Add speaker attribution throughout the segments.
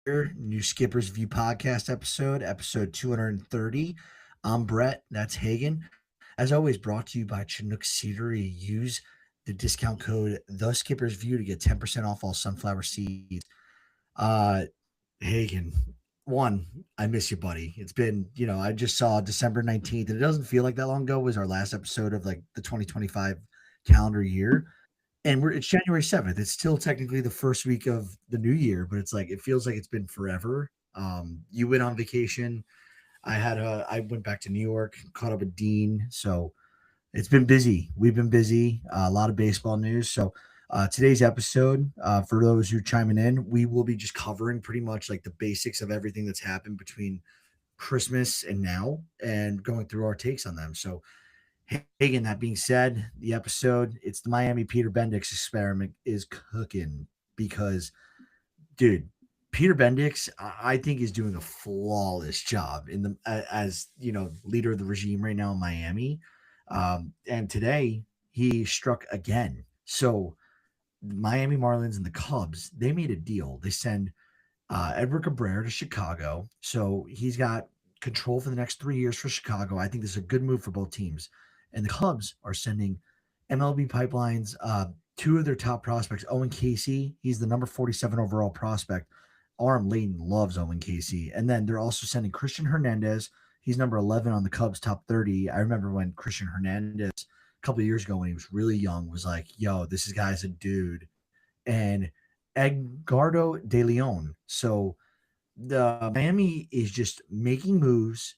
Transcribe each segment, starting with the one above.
Speaker 1: New Skipper's View podcast episode 230. I'm Brett. That's Hagen. As always, brought to you by Chinook Seedery. Use the discount code The Skipper's View to get 10% off all sunflower seeds. Uh, Hagen, one, I miss you, buddy. It's been, I just saw December 19th, and it doesn't feel like that long ago was our last episode of like the 2025 calendar year. And it's January 7th. It's still technically the first week of the new year, but it's like it feels like it's been forever. You went on vacation. I went back to New York, caught up with Dean. So it's been busy. We've been busy. A lot of baseball news. So today's episode, for those who are chiming in, we will be just covering pretty much like the basics of everything that's happened between Christmas and now, and going through our takes on them. So Hagen, that being said, the episode, it's the Miami Peter Bendix experiment is cooking because, dude, Peter Bendix, I think is doing a flawless job in the as leader of the regime right now in Miami. And today he struck again. So the Miami Marlins and the Cubs, they made a deal. They send Edward Cabrera to Chicago. So he's got control for the next 3 years for Chicago. I think this is a good move for both teams. And the Cubs are sending MLB Pipelines two of their top prospects, Owen Casey. He's the number 47 overall prospect. Aram Layton loves Owen Casey. And then they're also sending Christian Hernandez. He's number 11 on the Cubs top 30. I remember when Christian Hernandez, a couple of years ago when he was really young, was like, yo, this guy's a dude. And Edgardo De Leon. So the Miami is just making moves.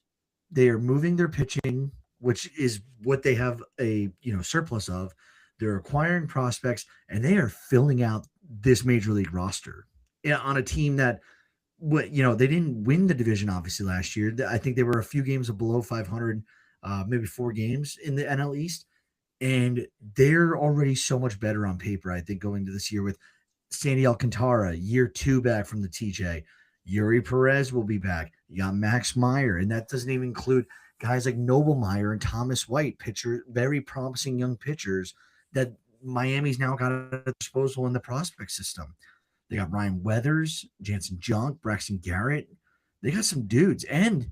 Speaker 1: They are moving their pitching, which is what they have a surplus of. They're acquiring prospects, and they are filling out this major league roster on a team that, they didn't win the division obviously last year. I think they were a few games below 500, maybe 4 games in the NL East, and they're already so much better on paper. I think going to this year with Sandy Alcantara, year 2 back from the TJ. Yuri Perez will be back. You got Max Meyer, and that doesn't even include guys like Noblemeyer and Thomas White, very promising young pitchers that Miami's now got at their disposal in the prospect system. They got Ryan Weathers, Jansen Junk, Braxton Garrett. They got some dudes. And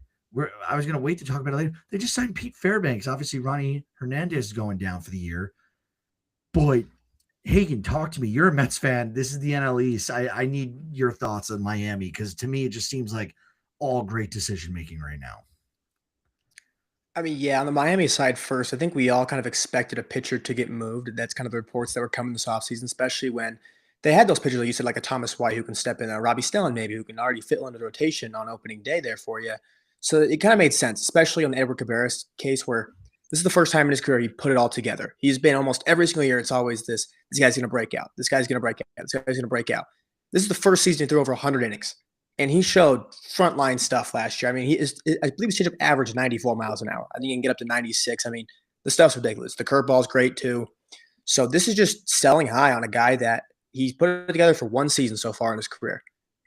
Speaker 1: I was going to wait to talk about it later. They just signed Pete Fairbanks. Obviously, Ronnie Hernandez is going down for the year. Boy, Hagen, talk to me. You're a Mets fan. This is the NL East. I need your thoughts on Miami because to me, it just seems like all great decision making right now.
Speaker 2: I mean, yeah, on the Miami side first, I think we all kind of expected a pitcher to get moved. That's kind of the reports that were coming this offseason, especially when they had those pitchers, like you said, like a Thomas White who can step in, Robbie Stellan maybe, who can already fit into the rotation on opening day there for you. So it kind of made sense, especially on the Edward Cabrera's case where this is the first time in his career he put it all together. He's been almost every single year, it's always this guy's going to break out. This guy's going to break out. This guy's going to break out. This is the first season he threw over 100 innings. And he showed frontline stuff last year. I mean, I believe his changeup averaged 94 miles an hour. I think he can get up to 96. I mean, the stuff's ridiculous. The curveball's great too. So this is just selling high on a guy that he's put it together for one season so far in his career.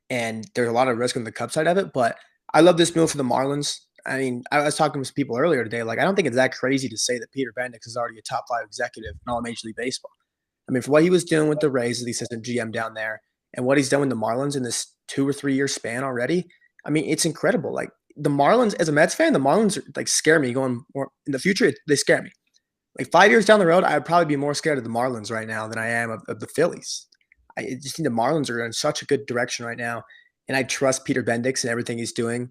Speaker 2: And there's a lot of risk on the Cubs side of it. But I love this move for the Marlins. I mean, I was talking to some people earlier today. Like, I don't think it's that crazy to say that Peter Bendix is already a top 5 executive in all Major League Baseball. I mean, for what he was doing with the Rays as the assistant GM down there, and what he's done with the Marlins in this 2 or 3 year span already, I mean, it's incredible. Like the Marlins, as a Mets fan, the Marlins like scare me going more in the future. They scare me. Like 5 years down the road, I'd probably be more scared of the Marlins right now than I am of the Phillies. I just think the Marlins are in such a good direction right now, and I trust Peter Bendix and everything he's doing.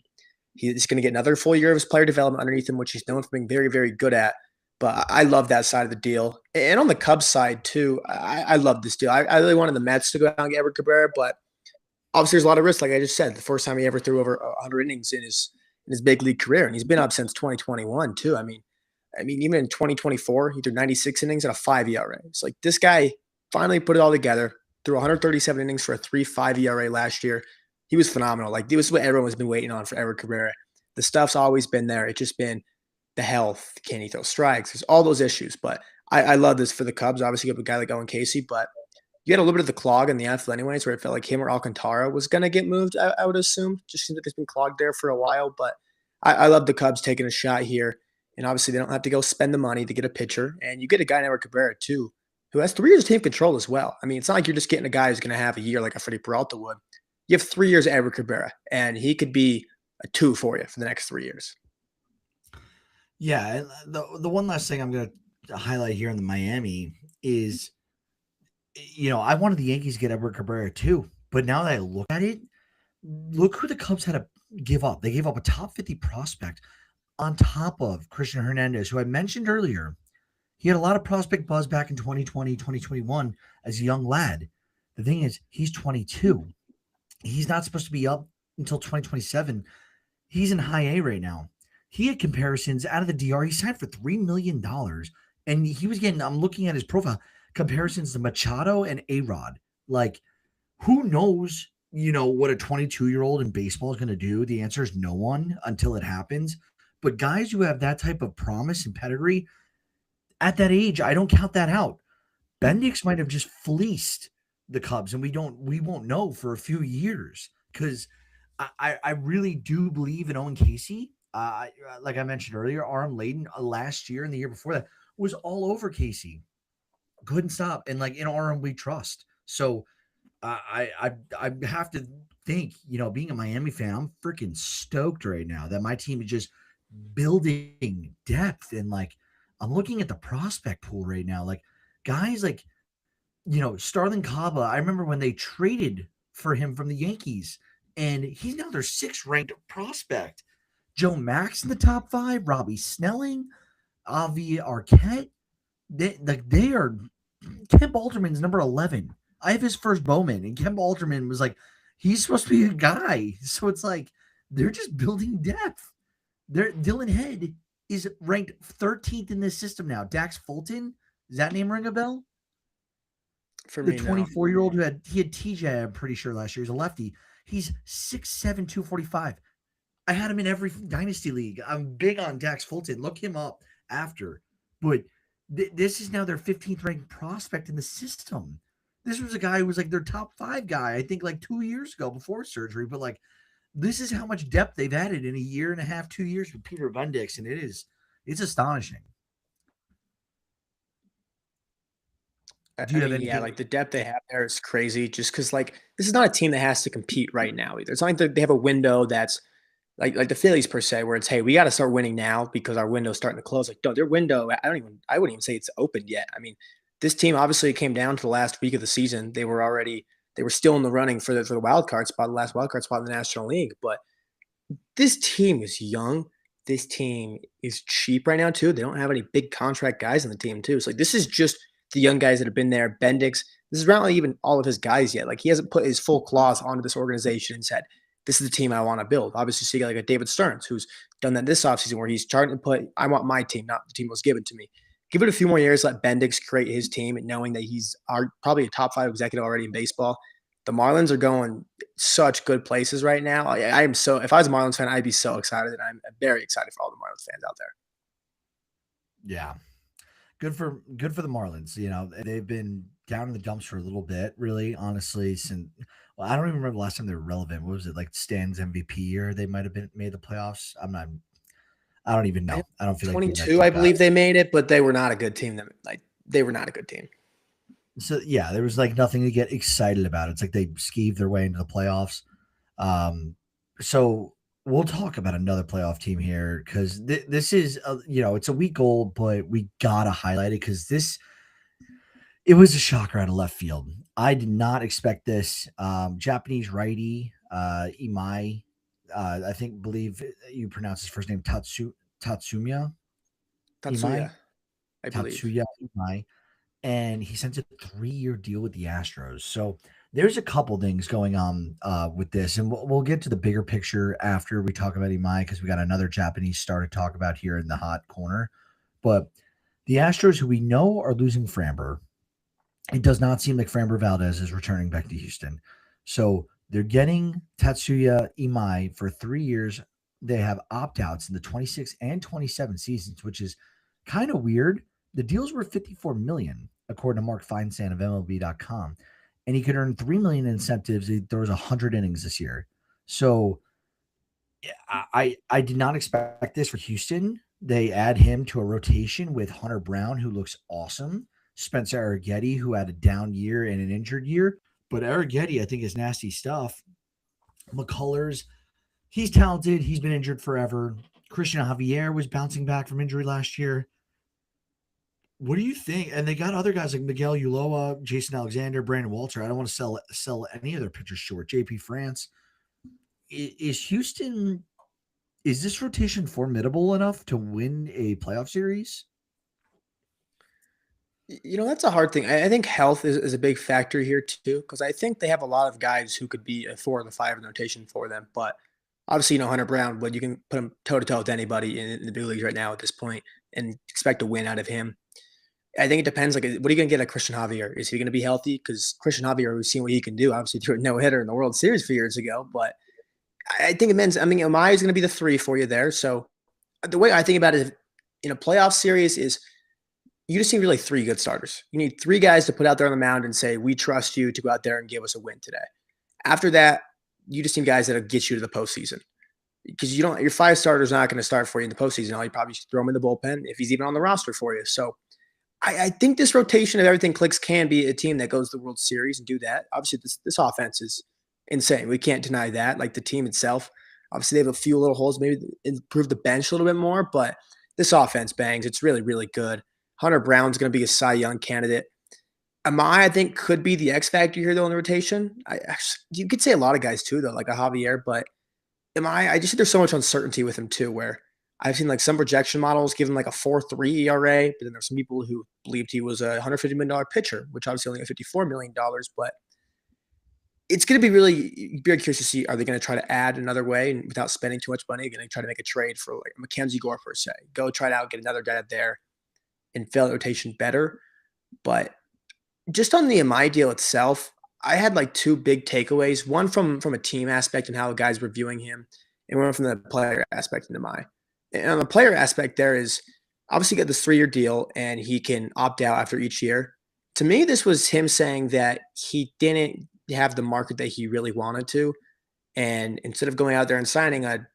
Speaker 2: He's going to get another full year of his player development underneath him, which he's known for being very, very good at. But I love that side of the deal. And on the Cubs side, too, I love this deal. I really wanted the Mets to go out and get Edward Cabrera, but obviously there's a lot of risk. Like I just said, the first time he ever threw over 100 innings in his big league career, and he's been up since 2021, too. I mean, even in 2024, he threw 96 innings at a 5 ERA. It's like this guy finally put it all together, threw 137 innings for a 3.5 ERA last year. He was phenomenal. Like, this is what everyone has been waiting on for Edward Cabrera. The stuff's always been there. It's just been the health. Can he throw strikes? There's all those issues. But I love this for the Cubs. Obviously, you have a guy like Owen Casey, but you had a little bit of the clog in the outfield anyways, where it felt like him or Alcantara was going to get moved, I would assume. Just seems like it's been clogged there for a while. But I love the Cubs taking a shot here. And obviously, they don't have to go spend the money to get a pitcher. And you get a guy in Edward Cabrera, too, who has 3 years of team control as well. I mean, it's not like you're just getting a guy who's going to have a year like a Freddie Peralta would. You have 3 years of Edward Cabrera, and he could be a 2 for you for the next 3 years.
Speaker 1: Yeah, and the one last thing I'm going to highlight here in the Miami is, I wanted the Yankees to get Edward Cabrera too, but now that I look at it, look who the Cubs had to give up. They gave up a top 50 prospect on top of Christian Hernandez, who I mentioned earlier. He had a lot of prospect buzz back in 2020, 2021 as a young lad. The thing is, he's 22. He's not supposed to be up until 2027. He's in high A right now. He had comparisons out of the DR. He signed for $3 million, and he was getting. I'm looking at his profile comparisons to Machado and A-Rod. Like, who knows? What a 22-year-old in baseball is going to do. The answer is no one until it happens. But guys who have that type of promise and pedigree at that age, I don't count that out. Bendix might have just fleeced the Cubs, and we won't know for a few years because I really do believe in Owen Casey. Like I mentioned earlier, Aram Layden last year and the year before that was all over Casey. Couldn't stop, and like in Aram we trust. So I have to think, being a Miami fan, I'm freaking stoked right now that my team is just building depth and like I'm looking at the prospect pool right now, like guys like Starlin Caba. I remember when they traded for him from the Yankees, and he's now their sixth ranked prospect. Joe Max in the top five, Robbie Snelling, Avi Arquette. They are. Kemp Alterman's number 11. I have his first Bowman, and Kemp Alterman was like, he's supposed to be a guy. So it's like they're just building depth. Dylan Head is ranked 13th in this system now. Dax Fulton, does that name ring a bell?
Speaker 2: For
Speaker 1: The
Speaker 2: me, no.
Speaker 1: 24-year-old who had TJ, I'm pretty sure last year. He's a lefty. He's 6'7", 245. I had him in every dynasty league. I'm big on Dax Fulton. Look him up after. But this is now their 15th ranked prospect in the system. This was a guy who was like their top 5 guy, I think, like 2 years ago before surgery. But like, this is how much depth they've added in a year and a half, 2 years with Peter Bendix, and it's astonishing. Do you have
Speaker 2: Yeah,
Speaker 1: anything?
Speaker 2: like the depth they have there is crazy. Just because, like, this is not a team that has to compete right now either. It's not like they have a window that's like the Phillies per se, where it's, hey, we got to start winning now because our window's starting to close. Like, no, their window, I wouldn't even say it's open yet. I mean, this team obviously came down to the last week of the season. They were still in the running for the wild card spot, the last wild card spot in the National League. But this team is young. This team is cheap right now too. They don't have any big contract guys on the team too. So like, this is just the young guys that have been there. Bendix. This is not like even all of his guys yet. Like, he hasn't put his full claws onto this organization and said, this is the team I want to build. Obviously, so you got like a David Stearns who's done that this offseason, where he's starting to put, I want my team, not the team that was given to me. Give it a few more years, let Bendix create his team, and knowing that he's probably a top 5 executive already in baseball. The Marlins are going such good places right now. I am so, if I was a Marlins fan, I'd be so excited, and I'm very excited for all the Marlins fans out there.
Speaker 1: Yeah. Good for the Marlins. They've been down in the dumps for a little bit, really, honestly, since I don't even remember the last time they were relevant. What was it, like Stan's MVP year? They might have been made the playoffs. I don't even know. I don't feel like being that
Speaker 2: 22,
Speaker 1: deep
Speaker 2: I
Speaker 1: dive.
Speaker 2: believe they made it, but they were not a good team. They were not a good team.
Speaker 1: So yeah, there was like nothing to get excited about. It's like they skeeved their way into the playoffs. So we'll talk about another playoff team here because this is it's a week old, but we gotta highlight it because it was a shocker out of left field. I did not expect this. Japanese righty, Imai, believe you pronounce his first name Tatsuya Imai,
Speaker 2: Tatsuya, I believe.
Speaker 1: Tatsuya Imai, and he sent a 3-year deal with the Astros. So there's a couple things going on with this, and we'll get to the bigger picture after we talk about Imai because we got another Japanese star to talk about here in the hot corner. But the Astros, who we know are losing Framber, it does not seem like Framber Valdez is returning back to Houston. So they're getting Tatsuya Imai for 3 years. They have opt-outs in the 26 and 27 seasons, which is kind of weird. The deals were 54 million, according to Mark Feinsand of MLB.com. And he could earn 3 million in incentives. He throws 100 innings this year. So yeah, I did not expect this for Houston. They add him to a rotation with Hunter Brown, who looks awesome. Spencer Arrighetti, who had a down year and an injured year. But Arrighetti, I think, is nasty stuff. McCullers, he's talented. He's been injured forever. Christian Javier was bouncing back from injury last year. What do you think? And they got other guys like Miguel Ulloa, Jason Alexander, Brandon Walter. I don't want to sell any of their pitchers short. JP France. Is Houston, is this rotation formidable enough to win a playoff series?
Speaker 2: That's a hard thing. I think health is a big factor here too, because I think they have a lot of guys who could be a 4 or 5 in the rotation for them. But obviously, Hunter Brown, but you can put him toe to toe with anybody in the big leagues right now at this point and expect a win out of him. I think it depends. Like, what are you going to get at Christian Javier? Is he going to be healthy? Because Christian Javier, we've seen what he can do. Obviously, threw a no hitter in the World Series a few years ago. But I think it means, Amaya is going to be the 3 for you there. So the way I think about it in a playoff series is you just need really 3 good starters. You need 3 guys to put out there on the mound and say, we trust you to go out there and give us a win today. After that, you just need guys that'll get you to the postseason. Because your 5 starters not going to start for you in the postseason. All you probably should throw him in the bullpen if he's even on the roster for you. So I think this rotation of everything clicks can be a team that goes to the World Series and do that. Obviously, this offense is insane. We can't deny that. Like the team itself, obviously they have a few little holes, maybe improve the bench a little bit more, but this offense bangs. It's really, really good. Hunter Brown's going to be a Cy Young candidate. Amai, I think, could be the X factor here though in the rotation. You could say a lot of guys too though, like a Javier, but I just think there's so much uncertainty with him too, where I've seen like some projection models give him like a 4.3 ERA, but then there's some people who believed he was a $150 million pitcher, which obviously only got $54 million. But it's going to be really very curious to see, are they going to try to add another way and without spending too much money? Going to try to make a trade for like Mackenzie Gore per se, go try it out, get another guy there and fill the rotation better. But just on the MI deal itself, I had like 2 big takeaways. One from a team aspect and how the guys were viewing him, and one from the player aspect in MI. And on the player aspect, there is obviously got this 3-year deal, and he can opt out after each year. To me, this was him saying that he didn't have the market that he really wanted to, and instead of going out there and signing a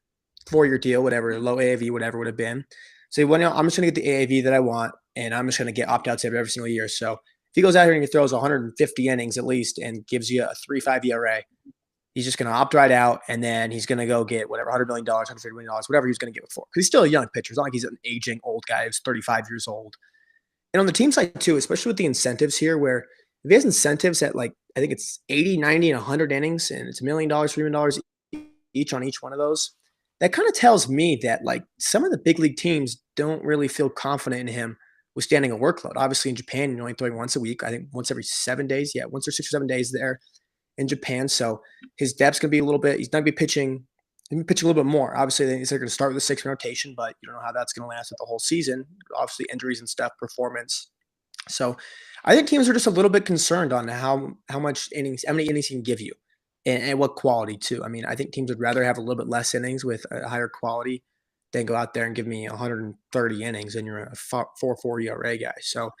Speaker 2: 4-year deal, whatever, low AAV, whatever would have been, so he went out, I'm just going to get the AAV that I want, and I'm just going to get opt outs every single year. So if he goes out here and he throws 150 innings at least and gives you a 3.5 ERA, he's just going to opt right out, and then he's going to go get whatever $100 million, $150 million, whatever he's going to get it for. Because he's still a young pitcher. It's not like he's an aging old guy who's 35 years old. And on the team side too, especially with the incentives here, where if he has incentives at like I think it's 80, 90, and 100 innings, and it's $1 million, $3 million each on each one of those, that kind of tells me that like some of the big league teams don't really feel confident in him withstanding a workload. Obviously, in Japan, you're only throwing once a week. I think once every 7 days. Yeah, once or 6 or 7 days there in Japan. So his depth's going to be a little bit. He's not going to be pitching. He's going to be pitching a little bit more. Obviously, they're going to start with a 6 rotation, but you don't know how that's going to last at the whole season. Obviously, injuries and stuff, performance. So I think teams are just a little bit concerned on how much innings, how many innings he can give you, and what quality too. I think teams would rather have a little bit less innings with a higher quality than go out there and give me 130 innings and you're a 4.4 ERA guy. So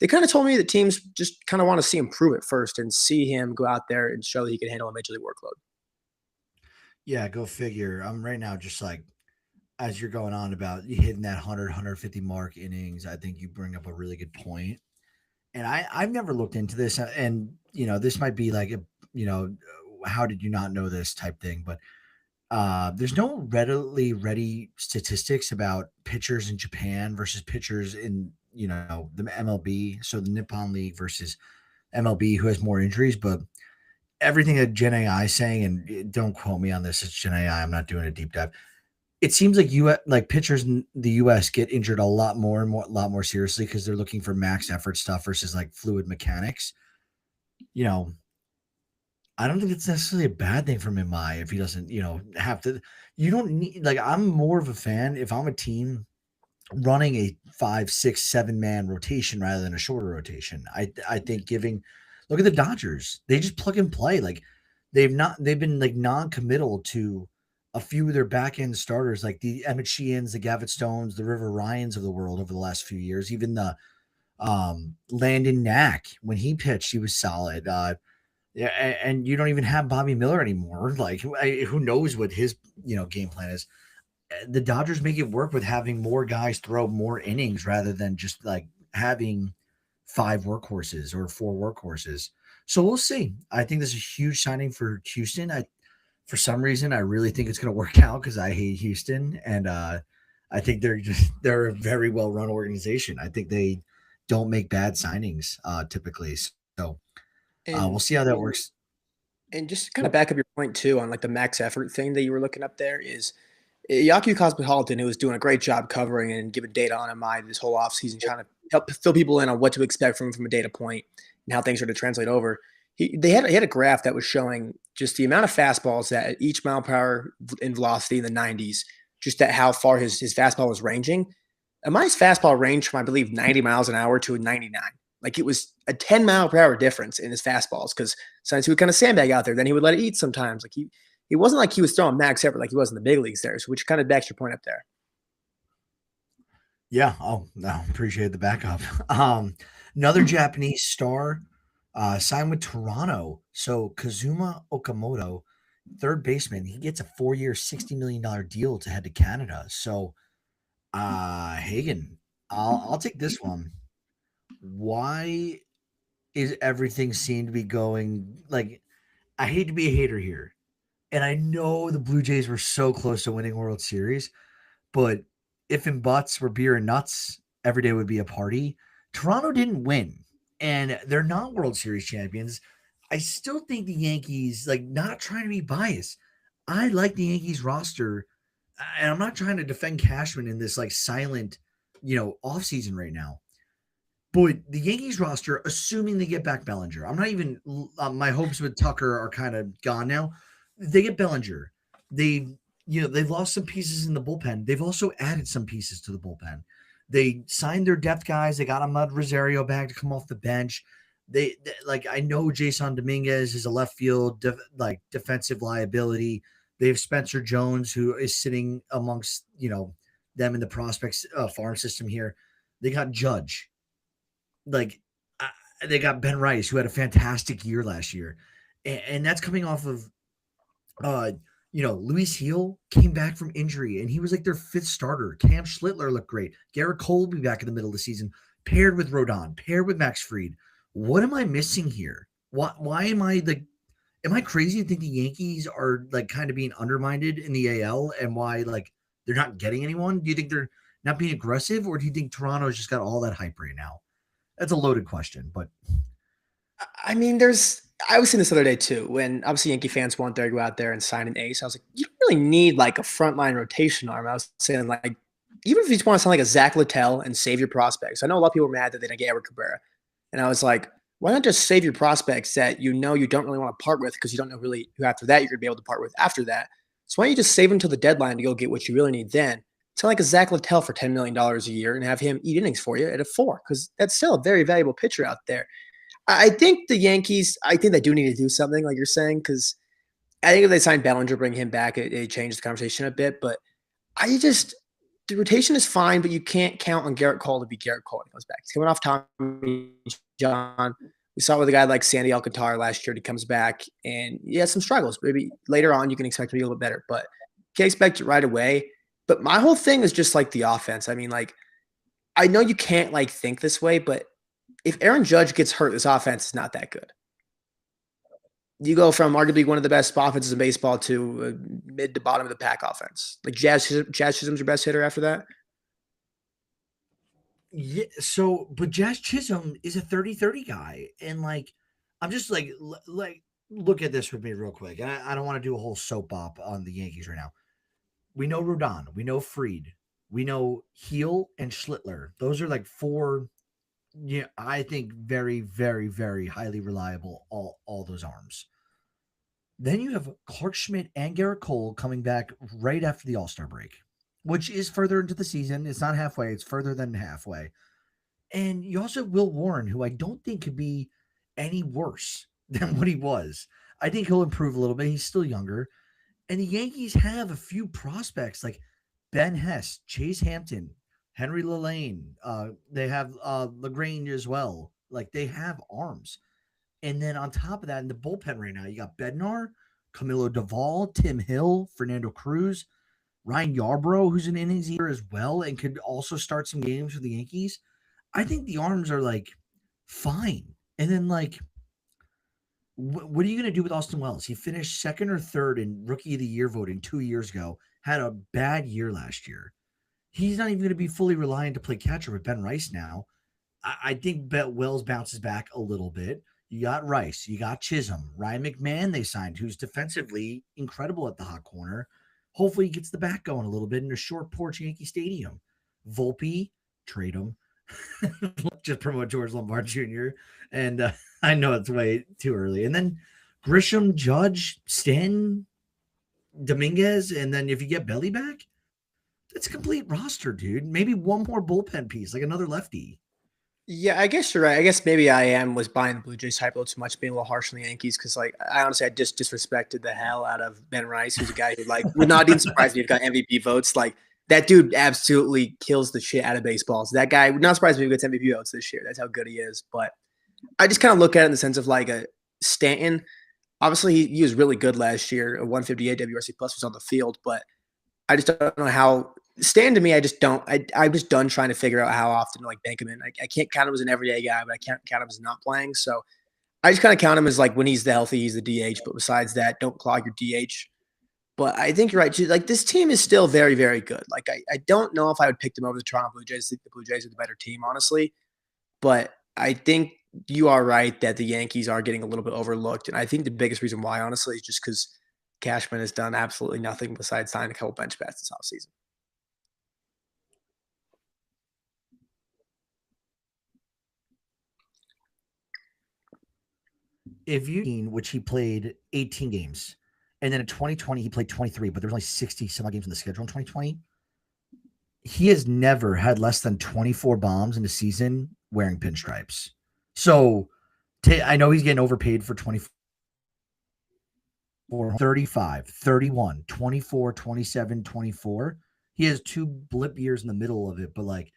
Speaker 2: they kind of told me that teams just kind of want to see him prove it first and see him go out there and show that he can handle a major league workload.
Speaker 1: Yeah, go figure. I'm right now just like as you're going on about hitting that 100 mark innings. I think you bring up a really good point. And I've never looked into this, and this might be like a you know how did you not know this type thing, but there's no readily ready statistics about pitchers in Japan versus pitchers in the MLB, so the Nippon League versus MLB, who has more injuries. But everything that Gen AI is saying, and don't quote me on this, it's Gen AI. I'm not doing a deep dive. It seems like like pitchers in the US get injured a lot more and a lot more seriously because they're looking for max effort stuff versus like fluid mechanics. You know, I don't think it's necessarily a bad thing from MI if he doesn't, have to. You don't need like I'm more of a fan if I'm a team running a 5, 6, 7 man rotation rather than a shorter rotation. I think giving look at the Dodgers. They just plug and play. Like they've been like non-committal to a few of their back end starters, like the Emmett Sheehan's, the Gavitt Stones, the River Ryans of the world over the last few years. Even the Landon Knack, when he pitched, he was solid. Yeah, and you don't even have Bobby Miller anymore. Like who knows what his game plan is. The Dodgers make it work with having more guys throw more innings rather than just like having 5 workhorses or 4 workhorses. So we'll see. I think this is a huge signing for Houston. For some reason, I really think it's going to work out because I hate Houston, and I think they're a very well run organization. I think they don't make bad signings typically. So we'll see
Speaker 2: And
Speaker 1: how that works.
Speaker 2: and just to
Speaker 1: Yep.
Speaker 2: kind of back up your point too on like the max effort thing that you were looking up there is Yaku Cosmopolitan, who was doing a great job covering and giving data on MI this whole offseason, trying to help fill people in on what to expect from a data point and how things are to translate over. He had a graph that was showing just the amount of fastballs that at each mile per hour in velocity in the 90s, just at how far his fastball was ranging. Ami's fastball ranged from I believe 90 miles an hour to a 99. Like it was a 10 mile per hour difference in his fastballs because sometimes he would kind of sandbag out there, then he would let it eat sometimes. Like he wasn't like he was throwing max effort like he was in the big leagues there, so which kind of backs your point up there.
Speaker 1: Yeah. Oh, no, appreciate the backup. Another Japanese star signed with Toronto. So Kazuma Okamoto, third baseman, he gets a 4-year, $60 million deal to head to Canada. So Hagen, I'll take this one. Why is everything seem to be going like I hate to be a hater here. And I know the Blue Jays were so close to winning World Series, but if in butts were beer and nuts, every day would be a party. Toronto didn't win, and they're not World Series champions. I still think the Yankees, like, not trying to be biased. I like the Yankees roster, and I'm not trying to defend Cashman in this like silent, offseason right now. But the Yankees roster, assuming they get back Bellinger, I'm not even. My hopes with Tucker are kind of gone now. They get Bellinger. They, they've lost some pieces in the bullpen. They've also added some pieces to the bullpen. They signed their depth guys. They got Ahmad Rosario back to come off the bench. Like I know Jason Dominguez is a left field defensive liability. They have Spencer Jones who is sitting amongst them in the prospects farm system here. They got Judge like uh, they got Ben Rice, who had a fantastic year last year, and that's coming off of uh, Luis Heel came back from injury, and he was like their fifth starter. Cam Schlittler looked great. Garrett Cole will be back in the middle of the season, paired with Rodon, paired with Max Fried. What am I missing here? Why am I like? Am I crazy to think the Yankees are like kind of being undermined in the AL, and why like they're not getting anyone? Do you think they're not being aggressive, or do you think Toronto's just got all that hype right now? That's a loaded question, but
Speaker 2: I mean, I was seeing this the other day too, when obviously Yankee fans want there to go out there and sign an ace. I was like, you don't really need like a frontline rotation arm. I was saying like, even if you just want to sound like a Zach Littell and save your prospects. I know a lot of people were mad that they didn't get Edward Cabrera, and I was like, why not just save your prospects that you don't really want to part with because you don't know really who after that you're gonna be able to part with after that. So why don't you just save them till the deadline to go get what you really need then? Sound like a Zach Littell for $10 million a year and have him eat innings for you at a 4 because that's still a very valuable pitcher out there. I think the Yankees, I think they do need to do something like you're saying, because I think if they sign Bellinger, bring him back, it changes the conversation a bit. But I just the rotation is fine, but you can't count on Garrett Cole to be Garrett Cole when he comes back. He's coming off Tommy John. We saw with a guy like Sandy Alcantara last year. He comes back and he has some struggles. Maybe later on you can expect him to be a little bit better, but can't expect it right away. But my whole thing is just like the offense. I mean, like I know you can't like think this way, but if Aaron Judge gets hurt, this offense is not that good. You go from arguably one of the best offenses in baseball to mid to bottom of the pack offense. Like Jazz Chisholm's your best hitter after that.
Speaker 1: yeah. So, but Jazz Chisholm is a 30-30 guy, and like, I'm just like look at this with me real quick. And I don't want to do a whole soap op on the Yankees right now. We know Rodon, we know Freed, we know Heel and Schlittler. Those are like four. Yeah, I think very, very, very highly reliable. All those arms. Then you have Clark Schmidt and Garrett Cole coming back right after the All Star break, which is further into the season. It's not halfway, it's further than halfway. And you also have Will Warren, who I don't think could be any worse than what he was. I think he'll improve a little bit. He's still younger. And the Yankees have a few prospects like Ben Hess, Chase Hampton, Henry Lillane. They have Lagrange as well. Like they have arms. And then on top of that, in the bullpen right now, you got Bednar, Camilo Duvall, Tim Hill, Fernando Cruz, Ryan Yarbrough, who's an innings eater as well, and could also start some games for the Yankees. I think the arms are like fine. And then like What are you going to do with Austin Wells? He finished second or third in Rookie of the Year voting 2 years ago. Had a bad year last year. He's not even going to be fully reliant to play catcher with Ben Rice now. I think Wells bounces back a little bit. You got Rice, you got Chisholm, Ryan McMahon they signed, who's defensively incredible at the hot corner. Hopefully, he gets the back going a little bit in a short porch Yankee Stadium. Volpe, trade him. Just promote George Lombard Jr. And I know it's way too early. And then Grisham, Judge, Stanton, Dominguez, and then if you get Belly back, that's a complete roster, dude. Maybe one more bullpen piece, like another lefty.
Speaker 2: Yeah, I guess you're right. I guess maybe I was buying the Blue Jays hype a little too much, being a little harsh on the Yankees because, like, I honestly I just disrespected the hell out of Ben Rice, who's a guy who like would not even surprise me if he got MVP votes. Like that dude absolutely kills the shit out of baseball. So that guy would not surprise me if he gets MVP votes this year. That's how good he is. But I just kind of look at it in the sense of like a Stanton. Obviously, he was really good last year. A 158 WRC plus was on the field, but I just don't know how Stan to me. I just don't. I'm just done trying to figure out how often to like bank him in. I can't count him as an everyday guy, but I can't count him as not playing. So I just kind of count him as like when he's the healthy, he's the DH. But besides that, don't clog your DH. But I think you're right. Like this team is still very, very good. Like I don't know if I would pick them over the Toronto Blue Jays. I think the Blue Jays are the better team, honestly. But I think you are right that the Yankees are getting a little bit overlooked. And I think the biggest reason why, honestly, is just because Cashman has done absolutely nothing besides sign a couple bench bats this offseason.
Speaker 1: If you, which he played 18 games, and then in 2020 he played 23, but there was only 60 some odd games in the schedule in 2020. He has never had less than 24 bombs in a season wearing pinstripes. So I know he's getting overpaid for 24, 35, 31, 24, 27, 24. He has two blip years in the middle of it, but like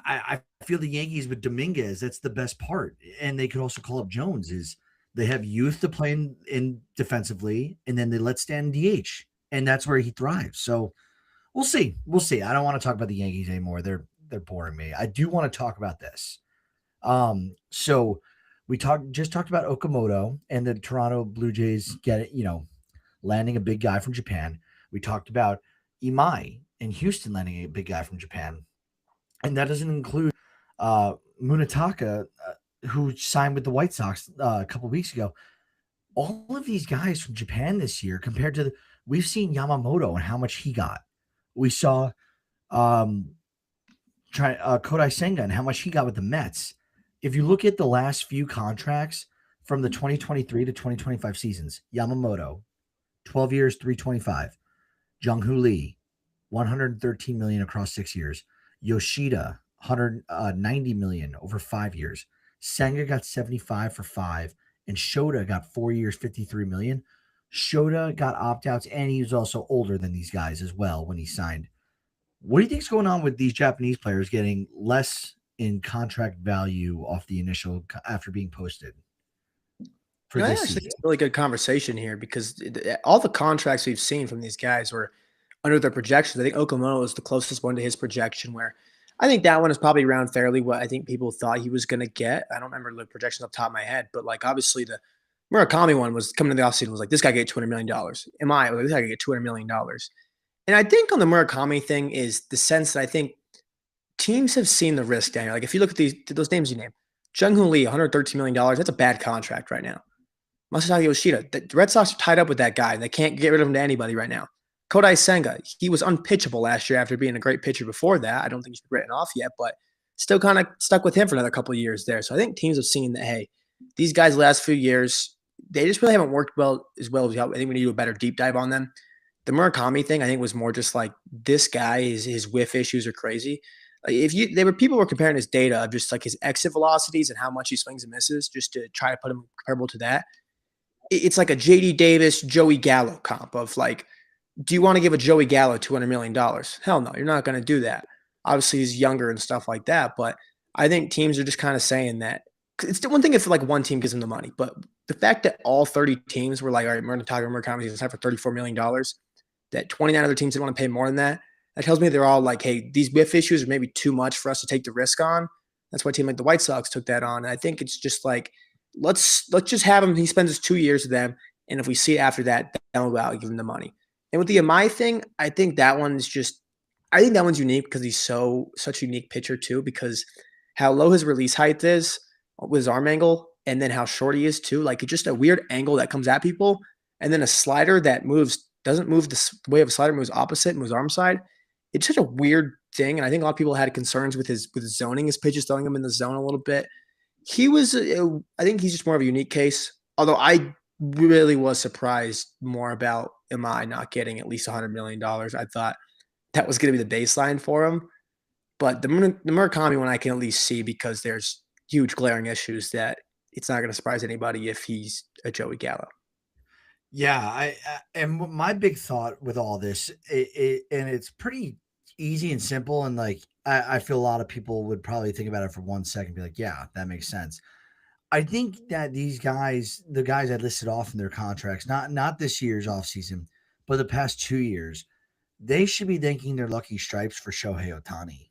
Speaker 1: I feel the Yankees with Dominguez, that's the best part. And they could also call up Jones is they have youth to play in defensively, and then they let Stan DH, and that's where he thrives. So we'll see. We'll see. I don't want to talk about the Yankees anymore. They're boring me. I do want to talk about this. So we just talked about Okamoto and the Toronto Blue Jays landing a big guy from Japan. We talked about Imai in Houston landing a big guy from Japan. And that doesn't include Munetaka, who signed with the White Sox a couple weeks ago. All of these guys from Japan this year, compared to we've seen Yamamoto and how much he got. We saw Kodai Senga and how much he got with the Mets. If you look at the last few contracts from the 2023 to 2025 seasons, Yamamoto, 12 years, 325. Jung-Hoo Lee, 113 million across 6 years. Yoshida, 190 million over 5 years. Senga got 75 for 5, and Shota got 4 years, 53 million. Shota got opt-outs, and he was also older than these guys as well when he signed. What do you think is going on with these Japanese players getting less in contract value off the initial after being posted?
Speaker 2: For this season? It's a really good conversation here because all the contracts we've seen from these guys were under their projections. I think Okamoto is the closest one to his projection, where I think that one is probably around fairly what I think people thought he was going to get. I don't remember the projections off the top of my head, but like obviously the Murakami one was coming to the offseason was like, this guy get $200 million. Am I? Like, this guy could get $200 million. And I think on the Murakami thing is the sense that I think teams have seen the risk, Daniel. Like if you look at those names you named, Jung-Hoo Lee, $113 million, that's a bad contract right now. Masataka Yoshida, the Red Sox are tied up with that guy. They can't get rid of him to anybody right now. Kodai Senga, he was unpitchable last year after being a great pitcher before that. I don't think he's written off yet, but still kind of stuck with him for another couple of years there. So I think teams have seen that, hey, these guys the last few years, they just really haven't worked as well as I think we need to do a better deep dive on them. The Murakami thing, I think, was more just like this guy, his whiff issues are crazy. Like people were comparing his data of just like his exit velocities and how much he swings and misses just to try to put him comparable to that. It's like a JD Davis, Joey Gallo comp of like, do you want to give a Joey Gallo $200 million? Hell no, you're not going to do that. Obviously, he's younger and stuff like that, but I think teams are just kind of saying that. It's the one thing if like one team gives him the money, but the fact that all 30 teams were like, all right, Murakami is signed for $34 million, that 29 other teams didn't want to pay more than that, that tells me they're all like, hey, these whiff issues are maybe too much for us to take the risk on. That's why a team like the White Sox took that on. And I think it's just like let's just have him. He spends his 2 years with them, and if we see it after that, then we'll go out and give him the money. And with the Amai thing, I think that one's unique because he's such a unique pitcher too. Because how low his release height is with his arm angle, and then how short he is too. Like it's just a weird angle that comes at people, and then a slider that moves doesn't move the way of a slider moves opposite, moves arm side. It's such a weird thing, and I think a lot of people had concerns with his zoning, his pitches, throwing him in the zone a little bit. I think he's just more of a unique case. Although I really was surprised more about am I not getting at least $100 million. I thought that was going to be the baseline for him. But the Murakami one I can at least see because there's huge glaring issues that it's not going to surprise anybody if he's a Joey Gallo.
Speaker 1: Yeah, and my big thought with all this, and it's pretty easy and simple, and like I feel a lot of people would probably think about it for 1 second, and be like, yeah, that makes sense. I think that these guys, the guys I listed off in their contracts, not this year's offseason, but the past 2 years, they should be thanking their lucky stripes for Shohei Otani.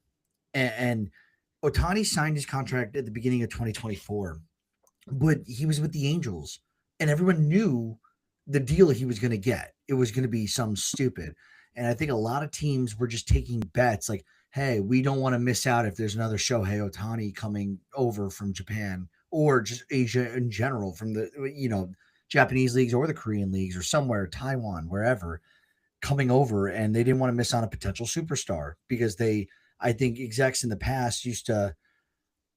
Speaker 1: And Otani signed his contract at the beginning of 2024, but he was with the Angels, and everyone knew the deal he was going to get. It was going to be some stupid. And I think a lot of teams were just taking bets like, hey, we don't want to miss out if there's another Shohei Otani coming over from Japan or just Asia in general from the, Japanese leagues or the Korean leagues or somewhere, Taiwan, wherever, coming over. And they didn't want to miss on a potential superstar because I think execs in the past used to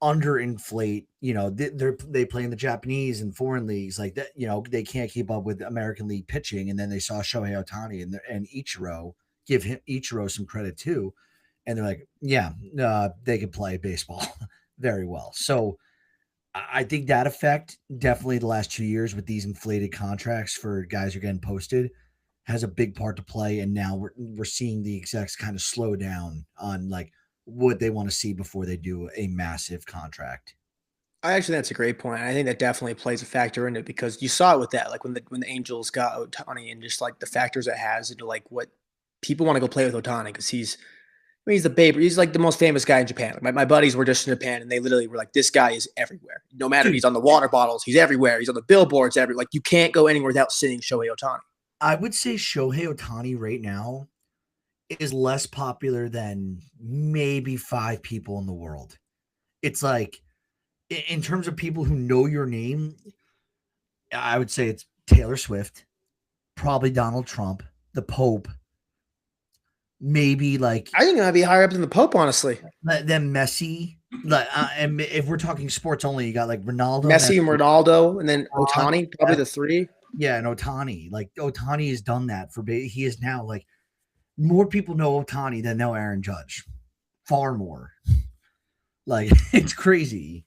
Speaker 1: underinflate, they play in the Japanese and foreign leagues like that, they can't keep up with American League pitching. And then they saw Shohei Otani and Ichiro, give him Ichiro some credit too. And they're like, yeah, they can play baseball very well. So I think that effect, definitely the last 2 years with these inflated contracts for guys who are getting posted, has a big part to play. And now we're seeing the execs kind of slow down on like what they want to see before they do a massive contract.
Speaker 2: I actually think that's a great point. I think that definitely plays a factor in it because you saw it with that, like when the Angels got Otani and just like the factors it has into like what people want to go play with Otani because he's the Babe. He's like the most famous guy in Japan. Like my buddies were just in Japan and they literally were like, this guy is everywhere. No matter,
Speaker 1: Dude,
Speaker 2: he's on the water bottles, he's everywhere. He's on the billboards, everywhere. Like you can't go anywhere without seeing Shohei Otani.
Speaker 1: I would say Shohei Otani right now is less popular than maybe 5 people in the world. It's like, in terms of people who know your name, I would say it's Taylor Swift, probably Donald Trump, the Pope, maybe like
Speaker 2: I think I'd be higher up than the Pope, honestly.
Speaker 1: then Messi. Like, and if we're talking sports only, you got like Ronaldo,
Speaker 2: Messi and Ronaldo, and then
Speaker 1: LeBron,
Speaker 2: Otani, probably the three.
Speaker 1: yeah, and Otani. Like Otani has done that he is now like more people know Otani than know Aaron Judge, far more. Like it's crazy.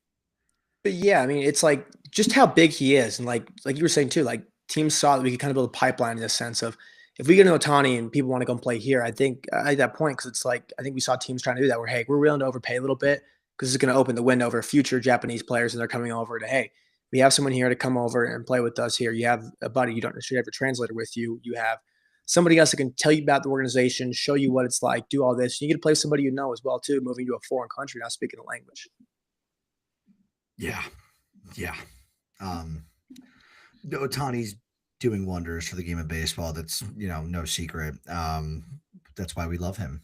Speaker 2: But yeah, I mean, it's like just how big he is, and like you were saying too, like teams saw that we could kind of build a pipeline in the sense of if we get an Otani and people want to go and play here, I think at that point because it's like I think we saw teams trying to do that where hey, we're willing to overpay a little bit because it's going to open the window for future Japanese players and they're coming over to hey, we have someone here to come over and play with us here. You have a buddy, you don't necessarily have your translator with you. You have somebody else that can tell you about the organization, show you what it's like, do all this. You get to play somebody you know as well too, moving to a foreign country, not speaking the language.
Speaker 1: Yeah, yeah. Um, Otani's doing wonders for the game of baseball. That's no secret. That's why we love him.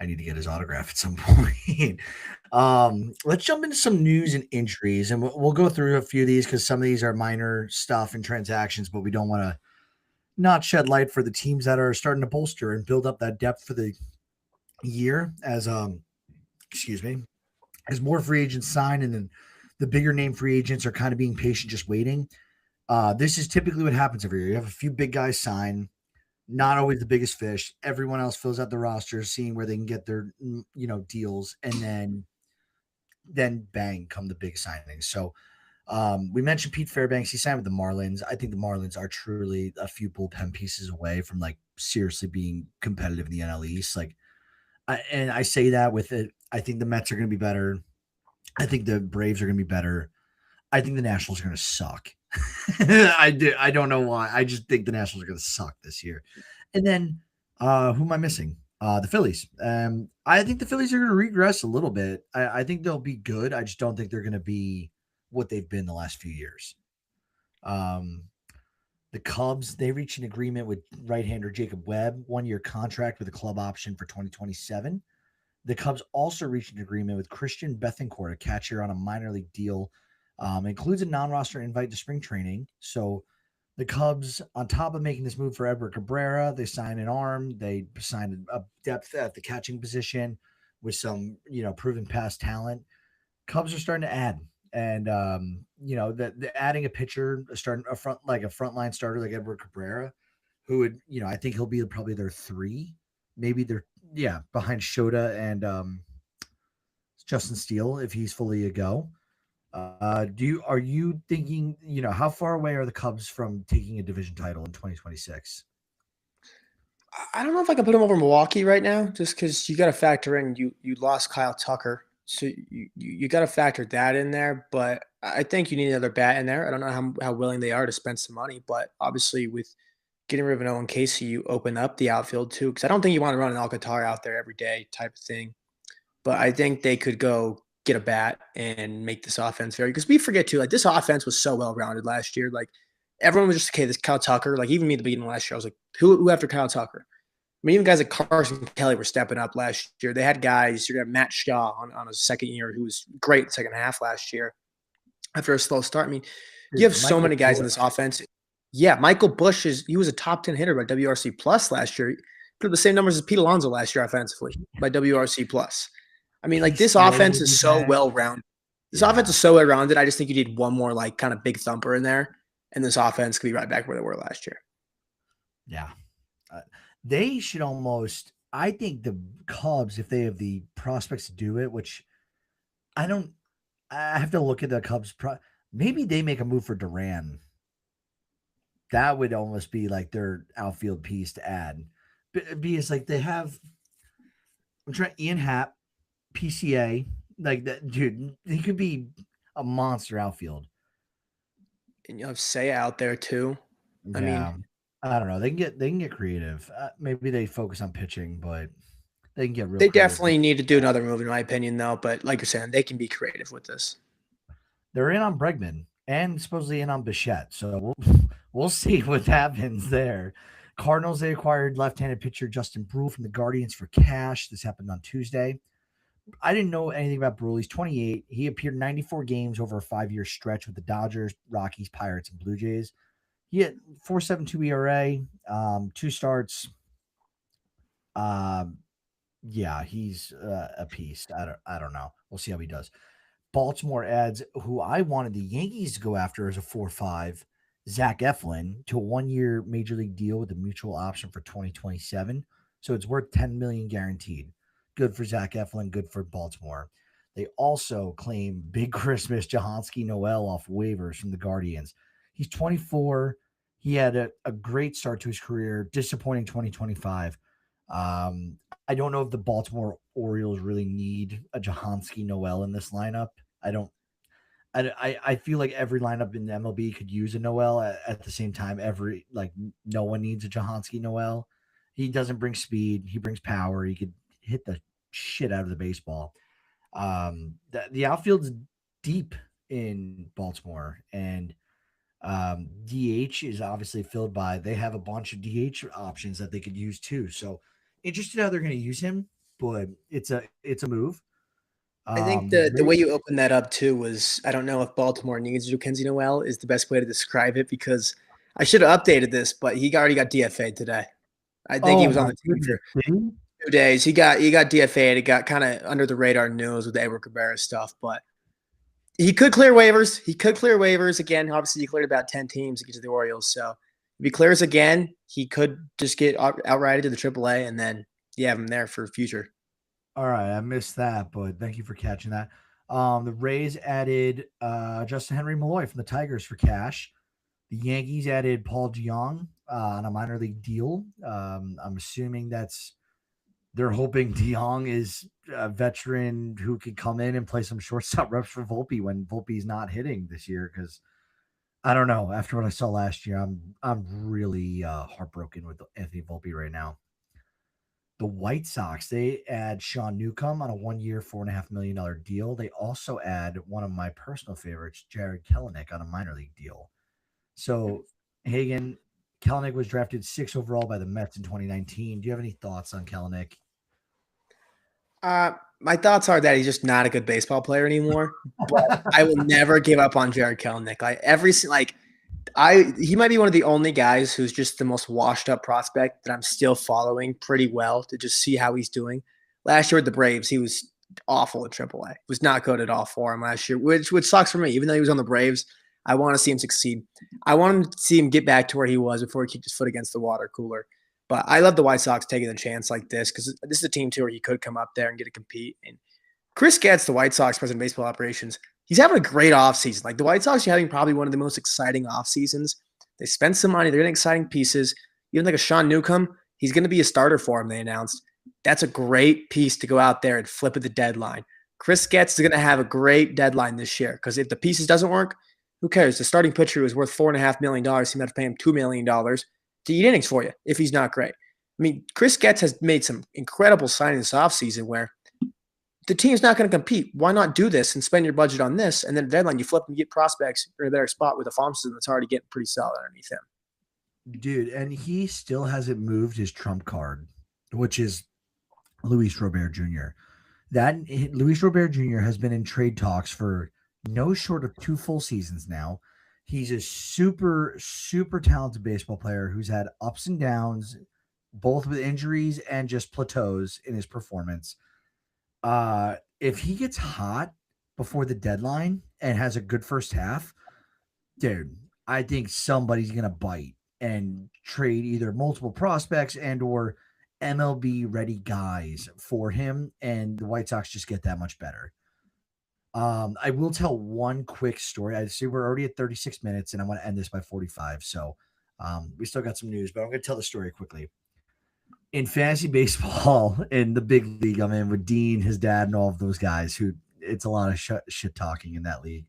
Speaker 1: I need to get his autograph at some point. Let's jump into some news and injuries, and we'll go through a few of these because some of these are minor stuff and transactions, but we don't want to not shed light for the teams that are starting to bolster and build up that depth for the year as excuse me, as more free agents sign and then the bigger name free agents are kind of being patient, just waiting. This is typically what happens every year. You have a few big guys sign, not always the biggest fish. Everyone else fills out the roster, seeing where they can get their deals, and then bang come the big signings. So we mentioned Pete Fairbanks. He signed with the Marlins. I think the Marlins are truly a few bullpen pieces away from like seriously being competitive in the NL East. Like, and I say that with it. I think the Mets are going to be better. I think the Braves are going to be better. I think the Nationals are going to suck. I do. I don't know why. I just think the Nationals are going to suck this year. And then who am I missing? The Phillies. I think the Phillies are going to regress a little bit. I think they'll be good. I just don't think they're going to be what they've been the last few years. Um, the Cubs, they reached an agreement with right-hander Jacob Webb, 1-year contract with a club option for 2027. The Cubs also reached an agreement with Christian Bethancourt, a catcher, on a minor league deal. Includes a non-roster invite to spring training. So the Cubs, on top of making this move for Edward Cabrera, they signed an arm. They signed a depth at the catching position with some, proven past talent. Cubs are starting to add, and the adding a pitcher, starting a frontline starter like Edward Cabrera, who would, I think he'll be probably their three, maybe they're behind Shota and Justin Steele if he's fully a go. Are you thinking, how far away are the Cubs from taking a division title in 2026?
Speaker 2: I don't know if I can put him over Milwaukee right now, just because you got to factor in you lost Kyle Tucker, so you got to factor that in there. But I think you need another bat in there. I don't know how willing they are to spend some money, but obviously with getting rid of an Owen Casey, you open up the outfield too. Because I don't think you want to run an Alcantara out there every day type of thing. But I think they could go get a bat and make this offense very, because we forget too, like this offense was so well rounded last year. Like everyone was just okay. This Kyle Tucker, like even me at the beginning of last year, I was like, who after Kyle Tucker? I mean, even guys like Carson Kelly were stepping up last year. They had guys. You got Matt Shaw on a second year who was great the second half last year after a slow start. I mean, you have so
Speaker 1: Michael
Speaker 2: many guys in this
Speaker 1: Bush.
Speaker 2: offense. Yeah, Michael Bush he was a top 10 hitter by WRC plus last year. He put up the same numbers as Pete Alonso last year offensively by WRC plus. I mean, like this
Speaker 1: PCA
Speaker 2: offense
Speaker 1: would
Speaker 2: is
Speaker 1: be
Speaker 2: so
Speaker 1: back.
Speaker 2: well rounded. This offense
Speaker 1: Yeah,
Speaker 2: is so well rounded. I just think you need one more like kind of big thumper in there, and this offense could be right back where they were last year.
Speaker 1: yeah. Uh, they should almost. I think the Cubs, if they have the prospects to do it, which I don't. I have to look at the Cubs. Maybe they make a move for Duran. That would almost be like their outfield piece to add, because like they have. I'm trying Ian Happ, PCA, like that dude. He could be a monster outfield.
Speaker 2: And you have Say out there too. I mean,
Speaker 1: Yeah, I don't know. They can get creative. Maybe they focus on pitching, but they can get real
Speaker 2: they
Speaker 1: creative.
Speaker 2: definitely need to do another move, in my opinion, though. But like you're saying, they can be creative with this.
Speaker 1: They're in on Bregman and supposedly in on Bichette, so we'll see what happens there. Cardinals, they acquired left-handed pitcher Justin Brule from the Guardians for cash. This happened on Tuesday. I didn't know anything about Brule. He's 28. He appeared in 94 games over a 5-year stretch with the Dodgers, Rockies, Pirates, and Blue Jays. He had 4.72 ERA, 2 starts. Um, yeah, he's a piece. I don't know. We'll see how he does. Baltimore adds who I wanted the Yankees to go after as a 4-5, Zach Eflin, to a 1-year major league deal with a mutual option for 2027. So it's worth 10 million guaranteed. Good for Zach Eflin, good for Baltimore. They also claim Big Christmas Jahanski Noel off waivers from the Guardians. He's 24. He had a great start to his career, disappointing 2025. I don't know if the Baltimore Orioles really need a Jahanski Noel in this lineup. I don't. I feel like every lineup in the MLB could use a Noel. At the same time, no one needs a Jahanski Noel. He doesn't bring speed. He brings power. He could hit the shit out of the baseball. The outfield's deep in Baltimore, and DH is obviously filled by. They have a bunch of DH options that they could use too. So interested how they're going to use him, but it's a move.
Speaker 2: I think
Speaker 1: The
Speaker 2: the way
Speaker 1: Rays,
Speaker 2: you opened that up too was, I don't know if Baltimore needs Jackenzie Noel is the best way to describe it, because I should have updated this, but he already got DFA'd today. I think he
Speaker 1: oh
Speaker 2: was on
Speaker 1: my
Speaker 2: the team
Speaker 1: goodness,
Speaker 2: for
Speaker 1: did he?
Speaker 2: 2 days. He got DFA'd. It got kind of under the radar news with the Edward Cabrera stuff, but he could clear waivers. He could clear waivers again. Obviously, he cleared about 10 teams to get to the Orioles. So if he clears again, he could just get outrighted to the AAA, and then you have him there for future.
Speaker 1: All right, I missed that, but thank you for catching that. The Rays added Justin Henry Malloy from the Tigers for cash. The Yankees added Paul DeJong on a minor league deal. I'm assuming they're hoping DeJong is a veteran who could come in and play some shortstop reps for Volpe when Volpe's not hitting this year. Because I don't know, after what I saw last year, I'm really heartbroken with Anthony Volpe right now. The White Sox, they add Sean Newcomb on a 1 year, $4.5 million deal. They also add one of my personal favorites, Jared Kelenic, on a minor league deal. So, Hagen, Kelenic was drafted six overall by the Mets in 2019. Do you have any thoughts on Kelenic?
Speaker 2: My thoughts are that he's just not a good baseball player anymore. But I will never give up on Jared Kelenic. He might be one of the only guys who's just the most washed up prospect that I'm still following pretty well to just see how he's doing. Last year with the Braves, he was awful at AAA. Was not good at all for him last year, which sucks for me. Even though he was on the Braves, I want to see him succeed. I want him to see him get back to where he was before he kicked his foot against the water cooler. But I love the White Sox taking a chance like this because this is a team too where he could come up there and get to compete. And Chris Getz, the White Sox president of baseball operations, he's having a great offseason. Like the White Sox are having probably one of the most exciting off seasons. They spent some money. They're getting exciting pieces. Even like a Sean Newcomb, he's going to be a starter for him, they announced. That's a great piece to go out there and flip at the deadline. Chris Getz is going to have a great deadline this year because if the pieces doesn't work, who cares? The starting pitcher who is worth $4.5 million. He might have to pay him $2 million to eat innings for you if he's not great. I mean, Chris Getz has made some incredible signings this offseason where the team's not going to compete. Why not do this and spend your budget on this? And then the deadline, you flip and get prospects in a better spot with a farm system that's already getting pretty solid underneath him.
Speaker 1: Dude, and he still hasn't moved his trump card, which is Luis Robert Jr. That Luis Robert Jr. has been in trade talks for no short of two full seasons now. He's a super, super talented baseball player who's had ups and downs, both with injuries and just plateaus in his performance. If he gets hot before the deadline and has a good first half, dude, I think somebody's gonna bite and trade either multiple prospects and or MLB ready guys for him, and the White Sox just get that much better. I will tell one quick story. I see we're already at 36 minutes, and I want to end this by 45. So we still got some news, but I'm going to tell the story quickly. In fantasy baseball, in the big league I'm in with Dean, his dad, and all of those guys, who it's a lot of shit talking in that league.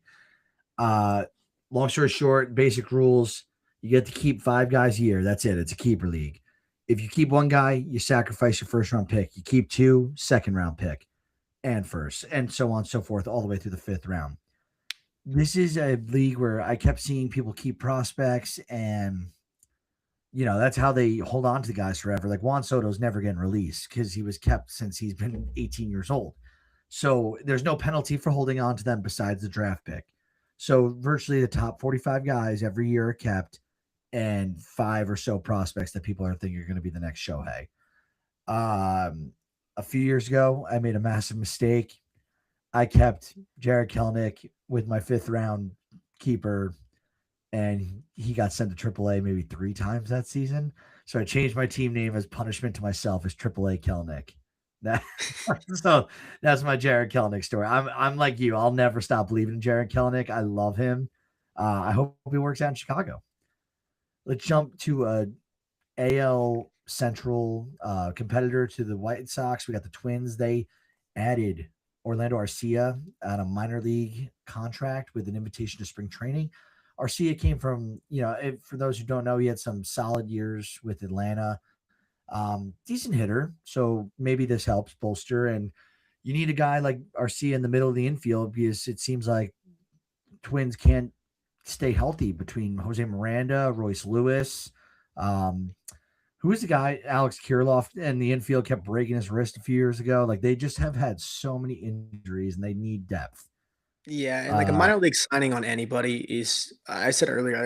Speaker 1: Uh, Long story short, basic rules: you get to keep five guys a year. That's it. It's a keeper league. If you keep one guy, you sacrifice your first round pick. You keep two, second round pick, and first, and so on and so forth, all the way through the fifth round. This is a league where I kept seeing people keep prospects, and that's how they hold on to the guys forever. Like Juan Soto's never getting released because he was kept since he's been 18 years old. So there's no penalty for holding on to them besides the draft pick. So virtually the top 45 guys every year are kept, and five or so prospects that people are thinking are going to be the next Shohei. A few years ago, I made a massive mistake. I kept Jared Kelenic with my fifth round keeper, and he got sent to AAA maybe three times that season. So I changed my team name as punishment to myself as AAA Kelenic. That, so that's my Jared Kelenic story. I'm like you. I'll never stop believing in Jared Kelenic. I love him. I hope he works out in Chicago. Let's jump to a AL Central competitor to the White Sox. We got the Twins. They added Orlando Arcia on a minor league contract with an invitation to spring training. Arcia came from, for those who don't know, he had some solid years with Atlanta. Decent hitter. So maybe this helps bolster. And you need a guy like Arcia in the middle of the infield because it seems like Twins can't stay healthy between Jose Miranda, Royce Lewis. Who is the guy? Alex Kirilloff in the infield kept breaking his wrist a few years ago. Like they just have had so many injuries and they need depth.
Speaker 2: Yeah, and like a minor league signing on anybody is, I said earlier,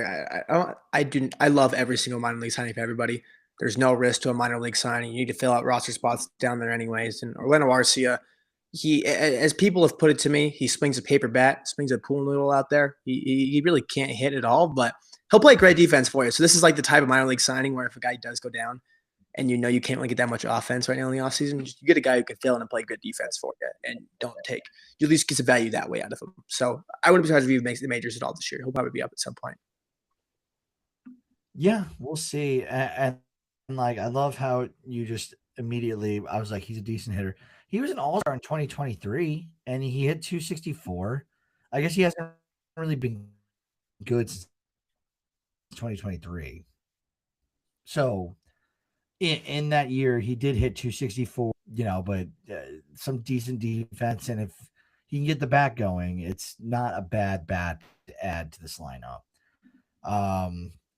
Speaker 2: I love every single minor league signing for everybody. There's no risk to a minor league signing. You need to fill out roster spots down there anyways. And Orlando Arcia, as people have put it to me, he swings a paper bat, swings a pool noodle out there. He really can't hit at all, but he'll play great defense for you. So this is like the type of minor league signing where if a guy does go down and you can't really get that much offense right now in the offseason, you get a guy who can fill in and play good defense for you and you at least get some value that way out of him. So I wouldn't be surprised if he makes the majors at all this year. He'll probably be up at some point.
Speaker 1: Yeah, we'll see. And like, I love how you just immediately, I was like, he's a decent hitter. He was an all-star in 2023 and he hit 264. I guess he hasn't really been good since 2023. So in that year, he did hit 264, but some decent defense. And if he can get the bat going, it's not a bad bat to add to this lineup.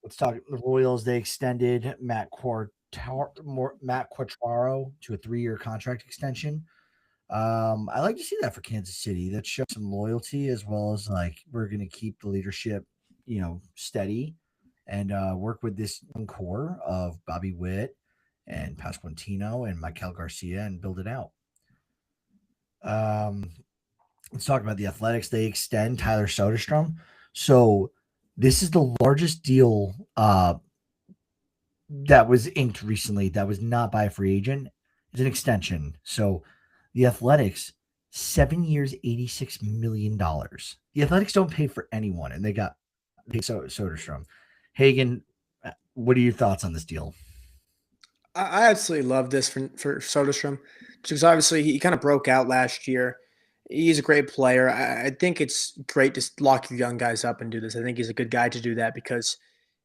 Speaker 1: Let's talk the Royals. They extended Matt Quatraro to a 3-year contract extension. I like to see that for Kansas City. That shows some loyalty as well as like we're going to keep the leadership, steady and work with this young core of Bobby Witt and Pasquantino and Michael Garcia and build it out. Um, let's talk about the Athletics. They extend Tyler Soderstrom. So this is the largest deal that was inked recently that was not by a free agent. It's an extension. So the Athletics, 7 years, $86 million. The Athletics don't pay for anyone, and they got paid Soderstrom. Hagen, what are your thoughts on this deal?
Speaker 2: I absolutely love this for Soderstrom because obviously he kind of broke out last year. He's a great player. I think it's great to lock your young guys up and do this. I think he's a good guy to do that because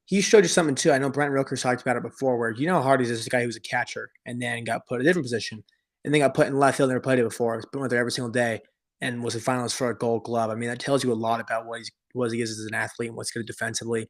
Speaker 2: he showed you something too. I know Brent Rooker's talked about it before, where you know how hard he is as a guy who was a catcher and then got put in a different position and then got put in left field. Never played it before. Been with there every single day and was a finalist for a Gold Glove. I mean, that tells you a lot about what he is as an athlete and what's good defensively.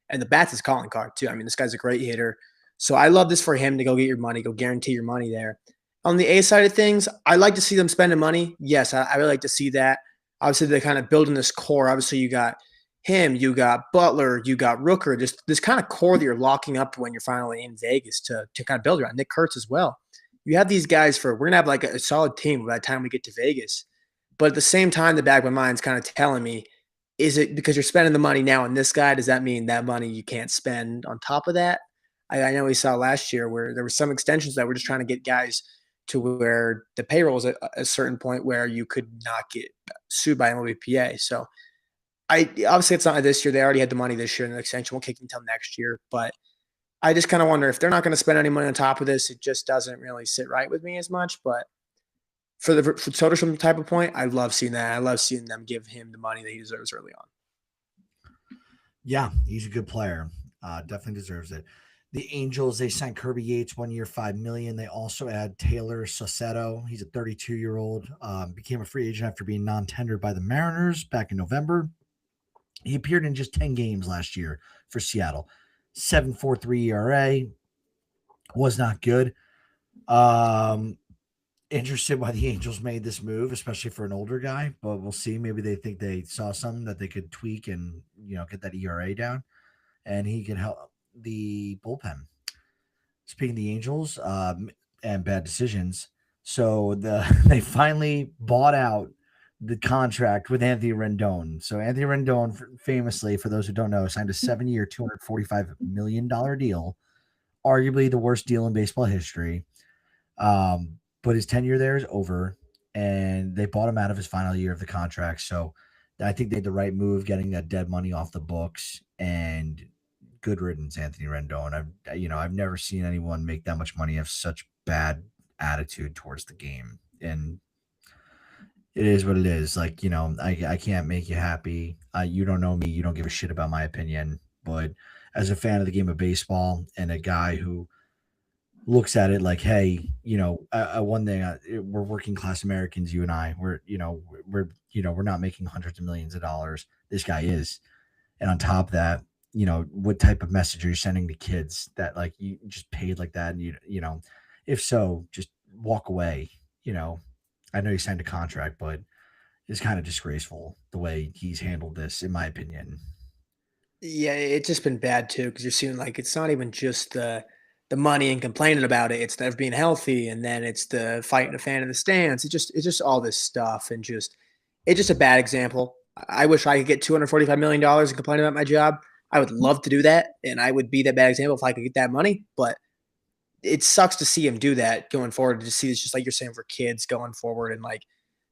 Speaker 2: And the bat's his calling card too. I mean, this guy's a great hitter. So I love this for him to go get your money, go guarantee your money there. On the A side of things, I like to see them spending money. Yes, I really like to see that. Obviously, they're kind of building this core. Obviously, you got him, you got Butler, you got Rooker, just this kind of core that you're locking up when you're finally in Vegas to kind of build around. Nick Kurtz as well. You have these guys we're gonna have like a solid team by the time we get to Vegas. But at the same time, the back of my mind's kind of telling me, is it because you're spending the money now on this guy? Does that mean that money you can't spend on top of that? I know we saw last year where there were some extensions that were just trying to get guys to where the payroll is at a certain point where you could not get sued by MLBPA. So I obviously it's not this year. They already had the money this year, and the extension won't kick until next year. But I just kind of wonder if they're not going to spend any money on top of this. It just doesn't really sit right with me as much. But for Soderstrom type of point, I love seeing that. I love seeing them give him the money that he deserves early on.
Speaker 1: Yeah, he's a good player. Definitely deserves it. The Angels, they signed Kirby Yates 1 year, $5 million. They also add Taylor Saucedo. He's a 32-year-old. Became a free agent after being non-tendered by the Mariners back in November. He appeared in just 10 games last year for Seattle. 7.43 ERA was not good. Interested why the Angels made this move, especially for an older guy, but we'll see. Maybe they think they saw something that they could tweak and get that ERA down, and he can help the bullpen. Speaking of the Angels and bad decisions, so they finally bought out the contract with Anthony Rendon. So Anthony Rendon, famously, for those who don't know, signed a 7-year, $245 million deal, arguably the worst deal in baseball history. But his tenure there is over, and they bought him out of his final year of the contract. So I think they did the right move, getting that dead money off the books, and good riddance, Anthony Rendon. I've never seen anyone make that much money have such bad attitude towards the game, and it is what it is. Like, I can't make you happy. You don't know me. You don't give a shit about my opinion. But as a fan of the game of baseball and a guy who looks at it like, hey, one thing, we're working class Americans, you and I, we're not making hundreds of millions of dollars. This guy is. And on top of that, what type of message are you sending to kids that like you just paid like that? And if so, just walk away. I know you signed a contract, but it's kind of disgraceful the way he's handled this, in my opinion.
Speaker 2: Yeah, it's just been bad too because you're seeing like it's not even just the money and complaining about it. It's never being healthy, and then it's the fighting a fan in the stands. It's just all this stuff, and it's just a bad example. I wish I could get $245 million and complain about my job. I would love to do that, and I would be that bad example if I could get that money. But it sucks to see him do that going forward. To see it's just like you're saying for kids going forward, and like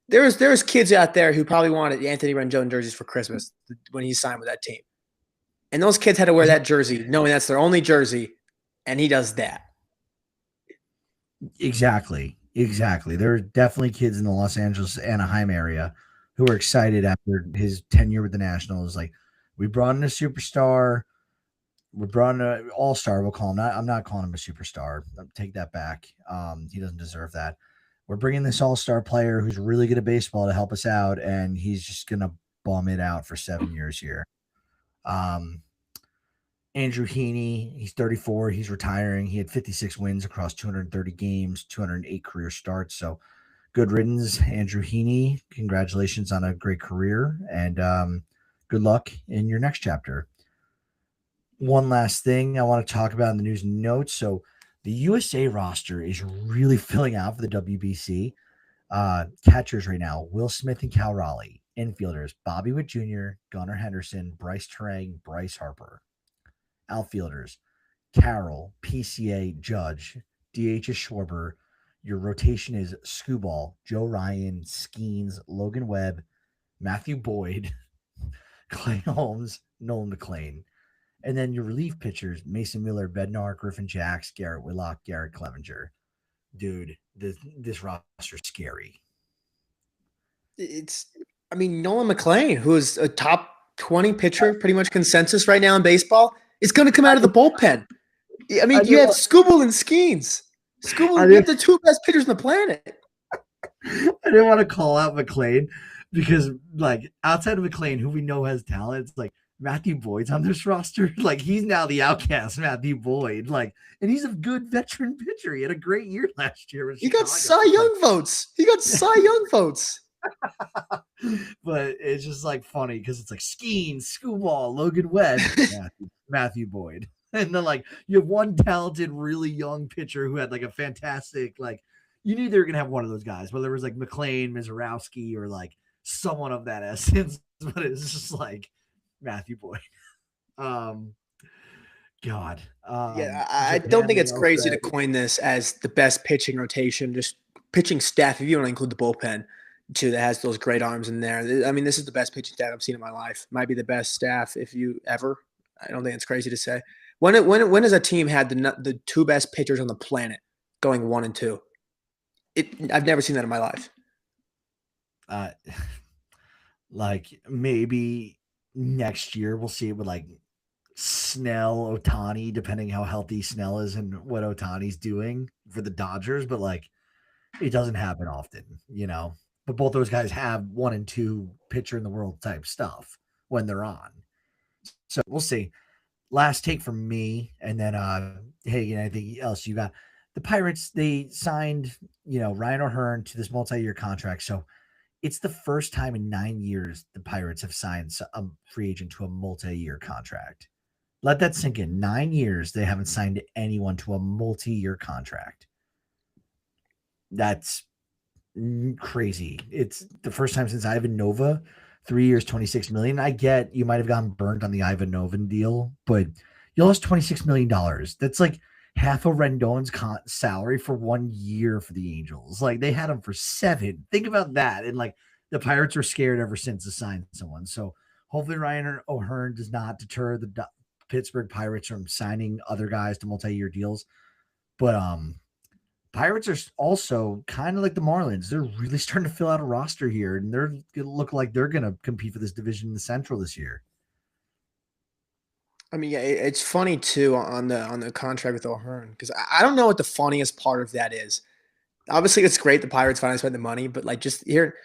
Speaker 2: there's kids out there who probably wanted Anthony Rendon jerseys for Christmas when he signed with that team. And those kids had to wear that jersey, knowing that's their only jersey, and he does that.
Speaker 1: Exactly. Exactly. There are definitely kids in the Los Angeles, Anaheim area who are excited after his tenure with the Nationals. Like, we brought in a superstar. We brought in an all-star. We'll call him that. I'm not calling him a superstar. Take that back. He doesn't deserve that. We're bringing this all-star player who's really good at baseball to help us out, and he's just gonna bum it out for 7 years here. Um, Andrew Heaney, he's 34. He's retiring. He had 56 wins across 230 games, 208 career starts. So good riddance, Andrew Heaney. Congratulations on a great career, and good luck in your next chapter. One last thing I want to talk about in the news and notes. So the USA roster is really filling out for the WBC. Catchers right now: Will Smith and Cal Raleigh. Infielders: Bobby Witt Jr., Gunnar Henderson, Bryce Terang, Bryce Harper. Outfielders: Carroll, PCA, Judge. DH is Schwarber. Your rotation is Scuball, Joe Ryan, Skeens, Logan Webb, Matthew Boyd, Clay Holmes, Nolan McLean. And then your relief pitchers: Mason Miller, Bednar, Griffin Jacks, Garrett Whitlock, Garrett Clevenger. Dude, this roster's scary.
Speaker 2: It's, I mean, Nolan McLean, who is a top 20 pitcher, pretty much consensus right now in baseball, is going to come out of the bullpen. I mean, you have Scooble and Skeens. Scooble, you have the two best pitchers on the planet.
Speaker 1: I didn't want to call out McLean because, like, outside of McLean, who we know has talent, it's like Matthew Boyd's on this roster. Like, he's now the outcast, Matthew Boyd. Like, and he's a good veteran pitcher. He had a great year last year.
Speaker 2: He got Cy Young votes. He got Cy Young votes.
Speaker 1: But it's just like funny because it's like Skeens, Screwball, Logan Webb, Matthew Boyd. And then, like, you have one talented, really young pitcher who had like a fantastic, like, you knew they were gonna have one of those guys, whether it was like McLean, Mizorowski, or like someone of that essence. But it's just like Matthew Boyd. God.
Speaker 2: Yeah, I don't think it's crazy to coin this as the best pitching rotation, just pitching staff, if you want to include the bullpen, too, that has those great arms in there. I mean, this is the best pitching staff I've seen in my life. Might be the best staff if you ever. I don't think it's crazy to say. When has a team had the two best pitchers on the planet going 1 and 2? I've never seen that in my life.
Speaker 1: Like maybe next year we'll see it with like Snell, Ohtani, depending how healthy Snell is and what Ohtani's doing for the Dodgers. But like, it doesn't happen often, you know. But both those guys have 1 and 2 pitcher in the world type stuff when they're on. So we'll see. Last take from me, and then Hagen, anything else you got? The Pirates, they signed, Ryan O'Hearn to this multi-year contract. So it's the first time in 9 years the Pirates have signed a free agent to a multi-year contract. Let that sink in. 9 years they haven't signed anyone to a multi-year contract. That's crazy. It's the first time since Ivan Nova, 3 years, $26 million. I get you might have gotten burned on the Ivan Novan deal, but you lost $26 million. That's like half of Rendon's salary for 1 year for the Angels. Like, they had him for 7. Think about that. And like, the Pirates were scared ever since to sign someone. So hopefully Ryan O'Hearn does not deter the Pittsburgh Pirates from signing other guys to multi-year deals. But Pirates are also kind of like the Marlins. They're really starting to fill out a roster here, and they're going to look like they're going to compete for this division in the Central this year.
Speaker 2: I mean, yeah, it's funny too on the contract with O'Hearn, because I don't know what the funniest part of that is. Obviously, it's great the Pirates finally spent the money, but like, just here,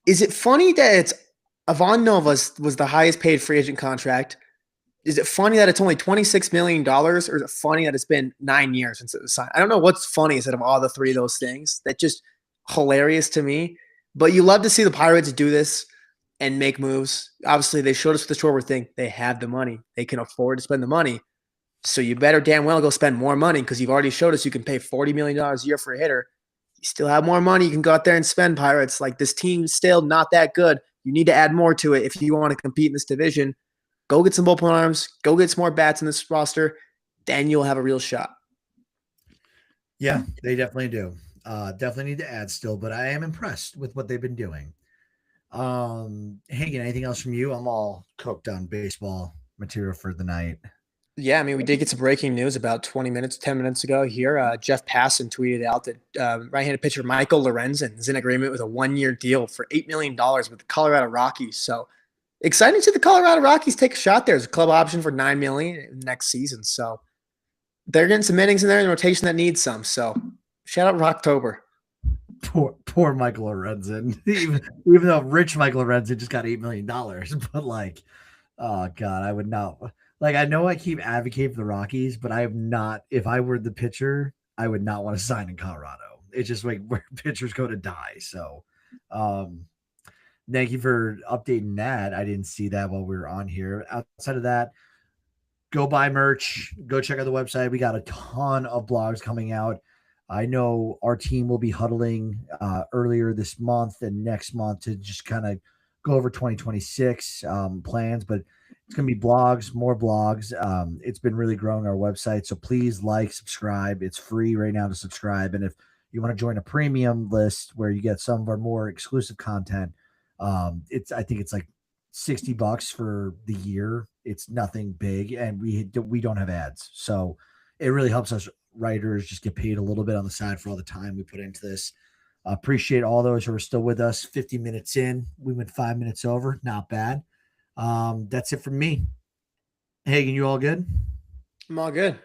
Speaker 2: is it funny that it's Ivan Nova's was the highest paid free agent contract? Is it funny that it's only $26 million, or is it funny that it's been 9 years since it was signed? I don't know what's funny instead of all the three of those things. That's just hilarious to me. But you love to see the Pirates do this and make moves. Obviously, they showed us with the Schwarber thing. They have the money. They can afford to spend the money. So you better damn well go spend more money, because you've already showed us you can pay $40 million a year for a hitter. You still have more money. You can go out there and spend, Pirates. Like, this team's still not that good. You need to add more to it if you want to compete in this division. Go get some bullpen arms. Go get some more bats in this roster. Then you'll have a real shot.
Speaker 1: Yeah, they definitely do. Definitely need to add still, but I am impressed with what they've been doing. Hagen, anything else from you? I'm all cooked on baseball material for the night.
Speaker 2: Yeah, I mean, we did get some breaking news about 10 minutes ago here. Jeff Passan tweeted out that right-handed pitcher Michael Lorenzen is in agreement with a 1-year deal for $8 million with the Colorado Rockies. So exciting to see the Colorado Rockies take a shot there as a club option for $9 million next season. So they're getting some innings in there in the rotation that needs some. So shout out Rocktober.
Speaker 1: Poor Michael Lorenzen. Even though rich Michael Lorenzen just got $8 million, but like, oh god, I would not like. I know I keep advocating for the Rockies, but I am not. If I were the pitcher, I would not want to sign in Colorado. It's just like where pitchers go to die. So, um, thank you for updating that. I didn't see that while we were on here. Outside of that, go buy merch. Go check out the website. We got a ton of blogs coming out. I know our team will be huddling earlier this month and next month to just kind of go over 2026 plans, but it's going to be blogs, more blogs. It's been really growing our website. So please like, subscribe. It's free right now to subscribe. And if you want to join a premium list where you get some of our more exclusive content, I think it's like $60 for the year. It's nothing big, and we don't have ads, so it really helps us writers just get paid a little bit on the side for all the time we put into this. Appreciate all those who are still with us. 50 minutes in, we went 5 minutes over, not bad. That's it from me. Hagen, you all good?
Speaker 2: I'm all good.